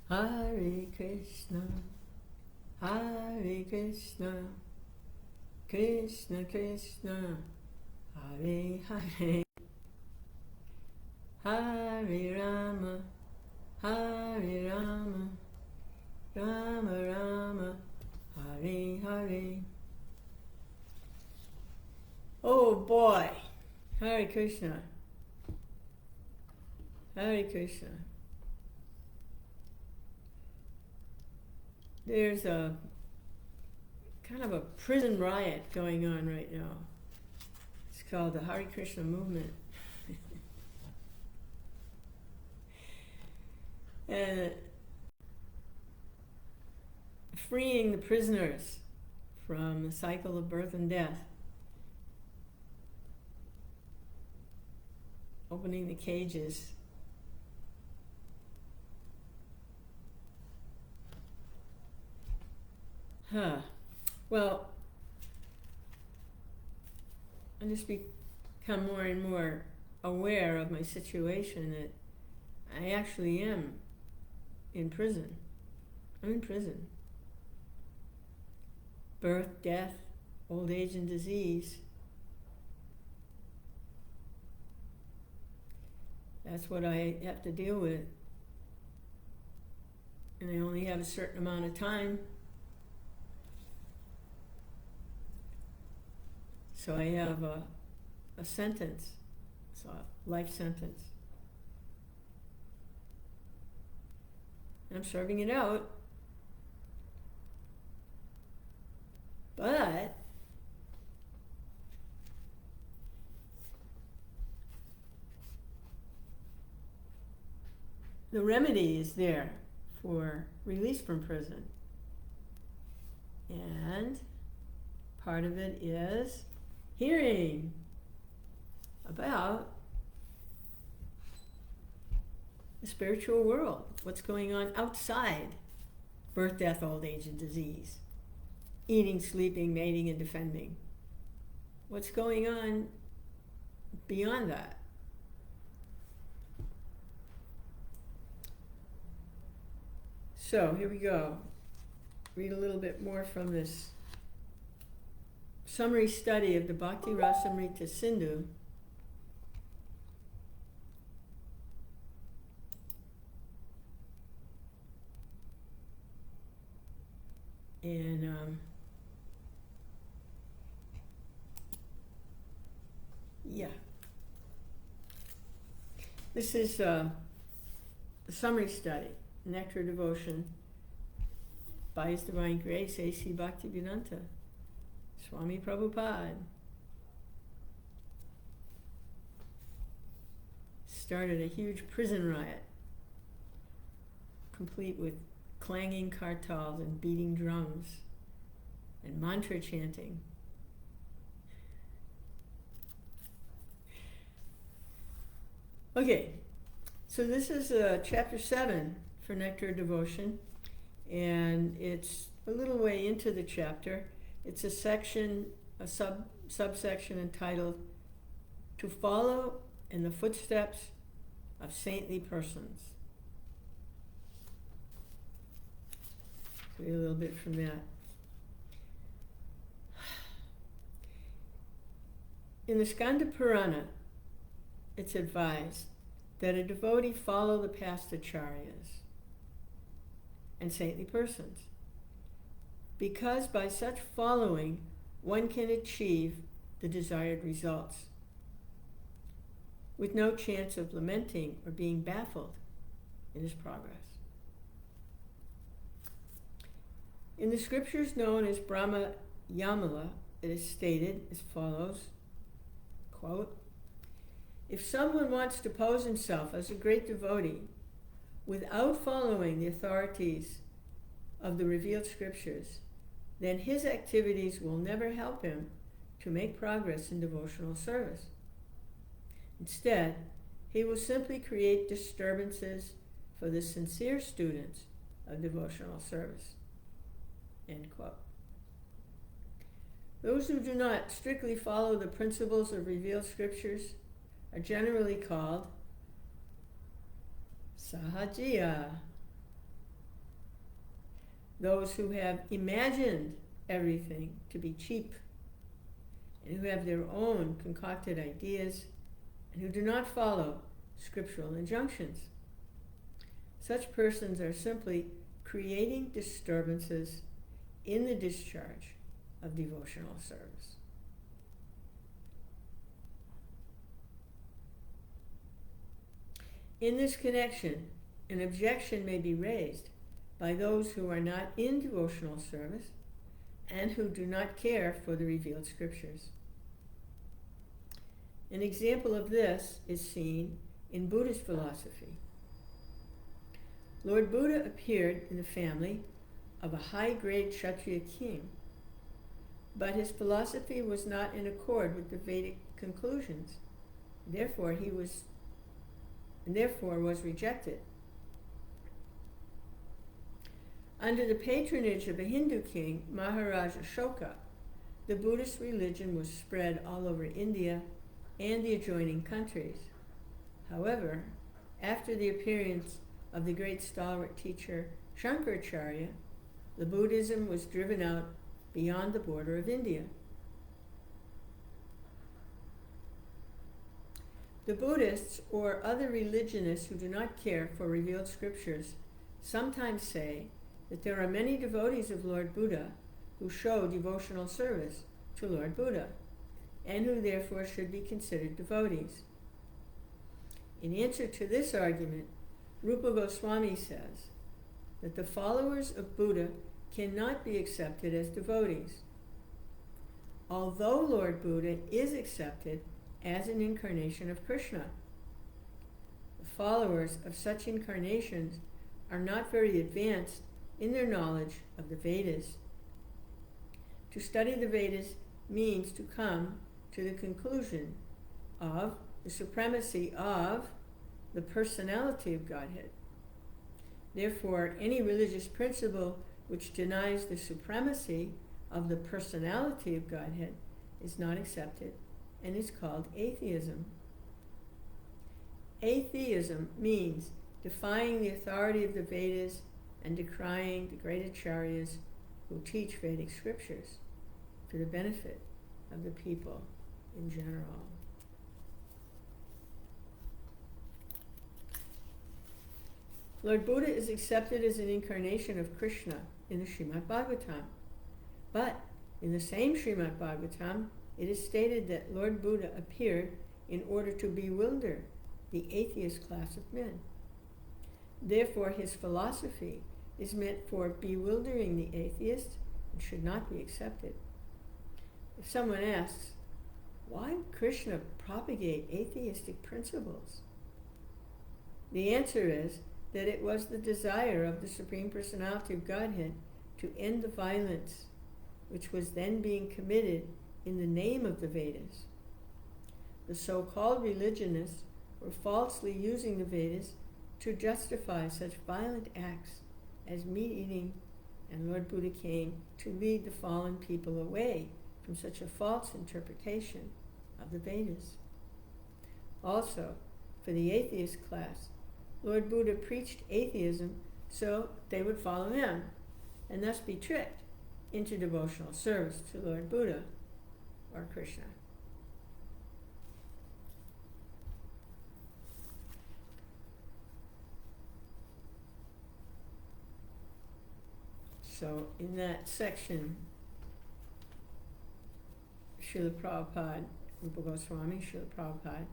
Hare Krishna, Hare Krishna, Krishna Krishna, Hare Hare, Hare Rama, Hare Rama, Rama Rama, Hare Hare. Oh boy, Hare Krishna, Hare Krishna. There's a kind of a prison riot going on right now. It's called the Hare Krishna movement. And freeing the prisoners from the cycle of birth and death. Opening the cages. Well, I just become more and more aware of my situation, that I actually am in prison. I'm in prison. Birth, death, old age, and disease. That's what I have to deal with. And I only have a certain amount of time. So I have a sentence, so a life sentence. And I'm serving it out. But the remedy is there for release from prison. And part of it is hearing about the spiritual world, what's going on outside birth, death, old age, and disease, eating, sleeping, mating, and defending. What's going on beyond that? So here we go. Read a little bit more from this summary study of the Bhakti Rasamrita Sindhu. And this is a summary study, Nectar Devotion by His Divine Grace, A.C. Bhaktivedanta Swami Prabhupada. Started a huge prison riot, complete with clanging kartals and beating drums and mantra chanting. Okay, so this is chapter 7 for Nectar Devotion, and it's a little way into the chapter. It's a section, a subsection entitled To Follow in the Footsteps of Saintly Persons. Read a little bit from that. In the Skanda Purana, it's advised that a devotee follow the past acharyas and saintly persons, because by such following one can achieve the desired results with no chance of lamenting or being baffled in his progress. In the scriptures known as Brahma Yamala, it is stated as follows, quote, "If someone wants to pose himself as a great devotee without following the authorities of the revealed scriptures, then his activities will never help him to make progress in devotional service. Instead, he will simply create disturbances for the sincere students of devotional service." End quote. Those who do not strictly follow the principles of revealed scriptures are generally called sahajiya, those who have imagined everything to be cheap, and who have their own concocted ideas, and who do not follow scriptural injunctions. Such persons are simply creating disturbances in the discharge of devotional service. In this connection, an objection may be raised by those who are not in devotional service and who do not care for the revealed scriptures. An example of this is seen in Buddhist philosophy. Lord Buddha appeared in the family of a high-grade Kshatriya king, but his philosophy was not in accord with the Vedic conclusions. Therefore was rejected. Under the patronage of a Hindu king, Maharaja Ashoka, the Buddhist religion was spread all over India and the adjoining countries. However, after the appearance of the great stalwart teacher Shankaracharya, the Buddhism was driven out beyond the border of India. The Buddhists or other religionists who do not care for revealed scriptures sometimes say that there are many devotees of Lord Buddha who show devotional service to Lord Buddha, and who therefore should be considered devotees. In answer to this argument, Rupa Goswami says that the followers of Buddha cannot be accepted as devotees. Although Lord Buddha is accepted as an incarnation of Krishna, the followers of such incarnations are not very advanced in their knowledge of the Vedas. To study the Vedas means to come to the conclusion of the supremacy of the personality of Godhead. Therefore, any religious principle which denies the supremacy of the personality of Godhead is not accepted and is called atheism. Atheism means defying the authority of the Vedas and decrying the great acharyas who teach Vedic scriptures for the benefit of the people in general. Lord Buddha is accepted as an incarnation of Krishna in the Srimad Bhagavatam. But in the same Srimad Bhagavatam, it is stated that Lord Buddha appeared in order to bewilder the atheist class of men. Therefore, his philosophy is meant for bewildering the atheist and should not be accepted. If someone asks, why would Krishna propagate atheistic principles? The answer is that it was the desire of the Supreme Personality of Godhead to end the violence which was then being committed in the name of the Vedas. The so-called religionists were falsely using the Vedas to justify such violent acts as meat eating, and Lord Buddha came to lead the fallen people away from such a false interpretation of the Vedas. Also, for the atheist class, Lord Buddha preached atheism so they would follow him and thus be tricked into devotional service to Lord Buddha or Krishna. So in that section, Srila Prabhupada, Rupa Goswami, Srila Prabhupada,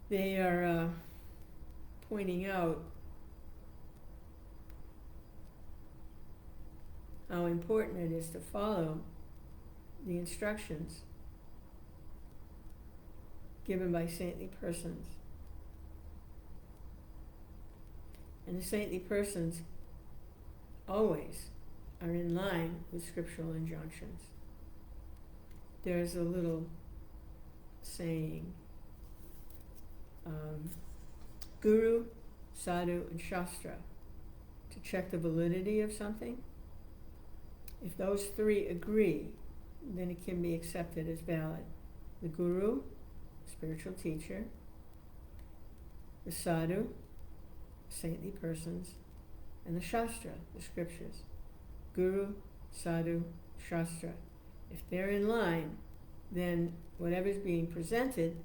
they are pointing out how important it is to follow the instructions given by saintly persons. And the saintly persons always are in line with scriptural injunctions. There's a little saying, Guru, Sadhu, and Shastra, to check the validity of something. If those three agree, then it can be accepted as valid. The Guru, spiritual teacher, the Sadhu, saintly persons, and the Shastra, the scriptures. Guru, Sadhu, Shastra. If they're in line, then whatever's being presented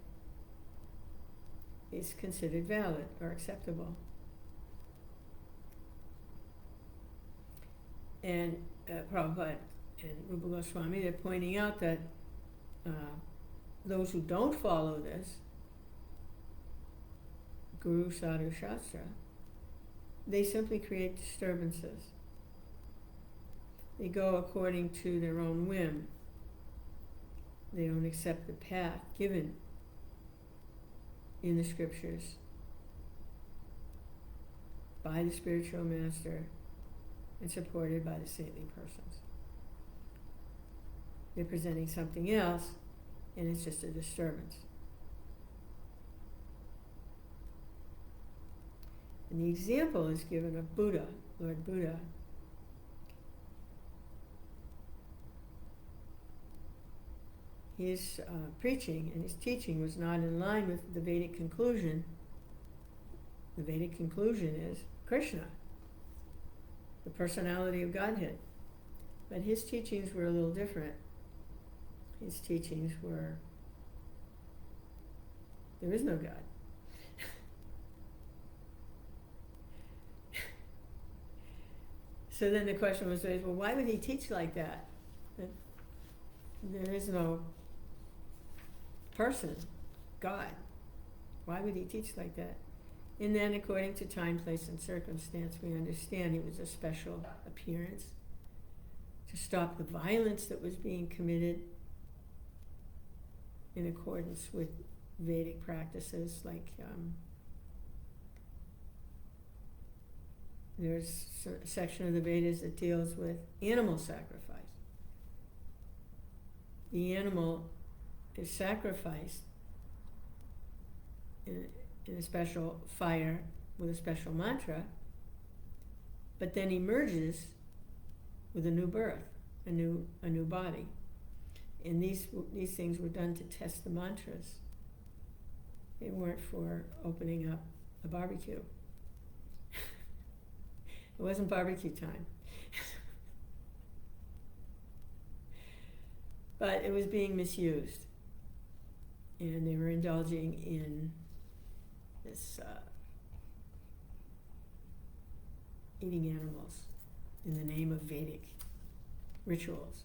is considered valid or acceptable. And Prabhupada and Rupa Goswami, they're pointing out that those who don't follow this, Guru, Sadhu, Shastra, they simply create disturbances. They go according to their own whim. They don't accept the path given in the scriptures by the spiritual master and supported by the saintly persons. They're presenting something else, and it's just a disturbance. And the example is given of Buddha, Lord Buddha. His preaching and his teaching was not in line with the Vedic conclusion. The Vedic conclusion is Krishna, the personality of Godhead. But his teachings were a little different. His teachings were, there is no God. So then the question was raised, well, why would he teach like that? There is no person, God. Why would he teach like that? And then according to time, place, and circumstance, we understand it was a special appearance to stop the violence that was being committed in accordance with Vedic practices, like there's a section of the Vedas that deals with animal sacrifice. The animal is sacrificed in a special fire with a special mantra, but then emerges with a new birth, a new body. And these things were done to test the mantras. They weren't for opening up a barbecue. It wasn't barbecue time. But it was being misused. And they were indulging in this eating animals in the name of Vedic rituals.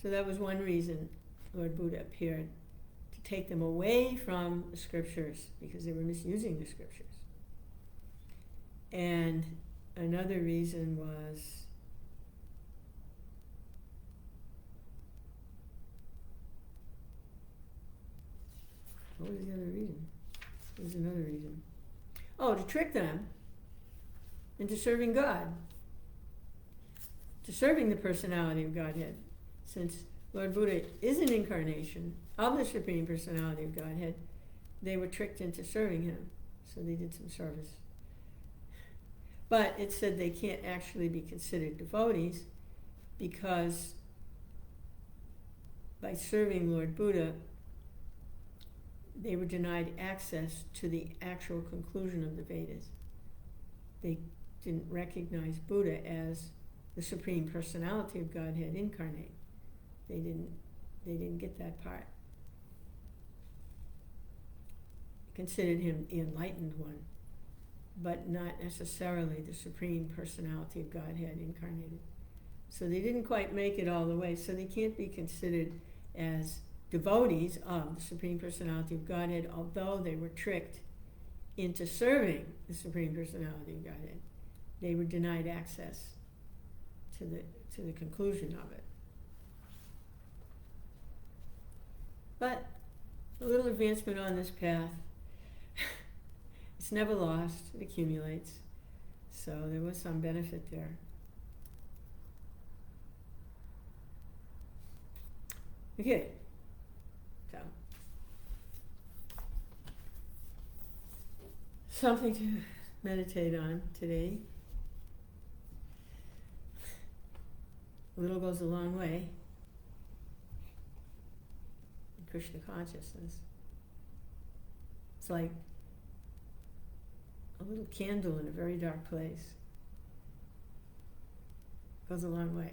So that was one reason Lord Buddha appeared, to take them away from the scriptures, because they were misusing the scriptures. And another reason was what was the other reason? There was another reason. Oh, to trick them into serving God, to serving the personality of Godhead. Since Lord Buddha is an incarnation of the Supreme Personality of Godhead, they were tricked into serving him. So they did some service. But it said they can't actually be considered devotees, because by serving Lord Buddha, they were denied access to the actual conclusion of the Vedas. They didn't recognize Buddha as the Supreme Personality of Godhead incarnate. They didn't get that part. Considered him the enlightened one, but not necessarily the Supreme Personality of Godhead incarnated. So they didn't quite make it all the way, so they can't be considered as devotees of the Supreme Personality of Godhead, although they were tricked into serving the Supreme Personality of Godhead. They were denied access to the conclusion of it. But a little advancement on this path, it's never lost, it accumulates. So there was some benefit there. Okay, so something to meditate on today. A little goes a long way in Krishna consciousness. It's like a little candle in a very dark place goes a long way.